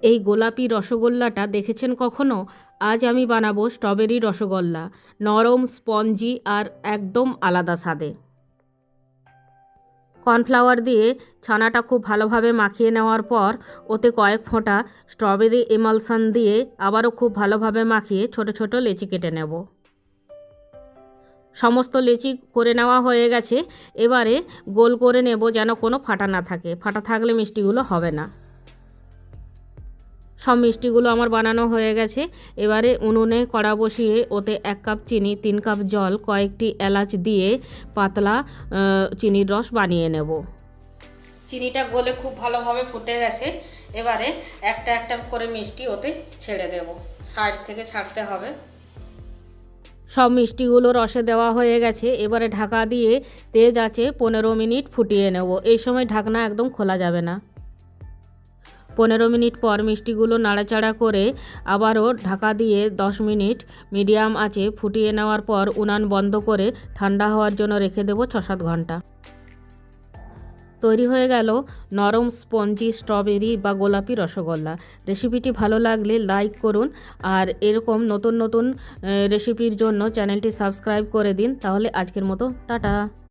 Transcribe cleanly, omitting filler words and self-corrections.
এই গোলাপি রসগোল্লাটা দেখেছেন কখনো? আজ আমি বানাবো স্ট্রবেরি রসগোল্লা, নরম, স্পঞ্জি আর একদম আলাদা স্বাদে। কর্নফ্লাওয়ার দিয়ে ছানাটা খুব ভালোভাবে মাখিয়ে নেওয়ার পর ওতে কয়েক ফোঁটা স্ট্রবেরি এমালশন দিয়ে আবারও খুব ভালোভাবে মাখিয়ে ছোট ছোট লেচি কেটে নেব। সমস্ত লেচি করে নেওয়া হয়ে গেছে। এবারে গোল করে নেব যেন কোনো ফাটা না থাকে, ফাটা থাকলে মিষ্টিগুলো হবে না। সব মিষ্টিগুলো আমার বানানো হয়ে গেছে। এবারে উনুনে কড়া বসিয়ে ওতে 1 কাপ চিনি, 3 কাপ জল, কয়েকটি এলাচ দিয়ে পাতলা চিনির রস বানিয়ে নেব। চিনিটা গলে খুব ভালোভাবে ফুটে গেছে। এবারে একটা একটা করে মিষ্টি ওতে ছেড়ে দেব, সাইড থেকে ছাড়তে হবে। সব মিষ্টিগুলো রসে দেওয়া হয়ে গেছে। এবারে ঢাকা দিয়ে তেজ আঁচে 15 মিনিট ফুটিয়ে নেব। এই সময় ঢাকনা একদম খোলা যাবে না। 15 মিনিট পর মিষ্টিগুলো নাড়াচাড়া করে আবারও ঢাকা দিয়ে 10 মিনিট মিডিয়াম আঁচে ফুটিয়ে নেওয়ার পর উনান বন্ধ করে ঠান্ডা হওয়ার জন্য রেখে দেবো 6-7 ঘন্টা। তৈরি হয়ে গেল নরম স্পঞ্জি স্ট্রবেরি বা গোলাপি রসগোল্লা। রেসিপিটি ভালো লাগলে লাইক করুন আর এরকম নতুন নতুন রেসিপির জন্য চ্যানেলটি সাবস্ক্রাইব করে দিন। তাহলে আজকের মতো টাটা।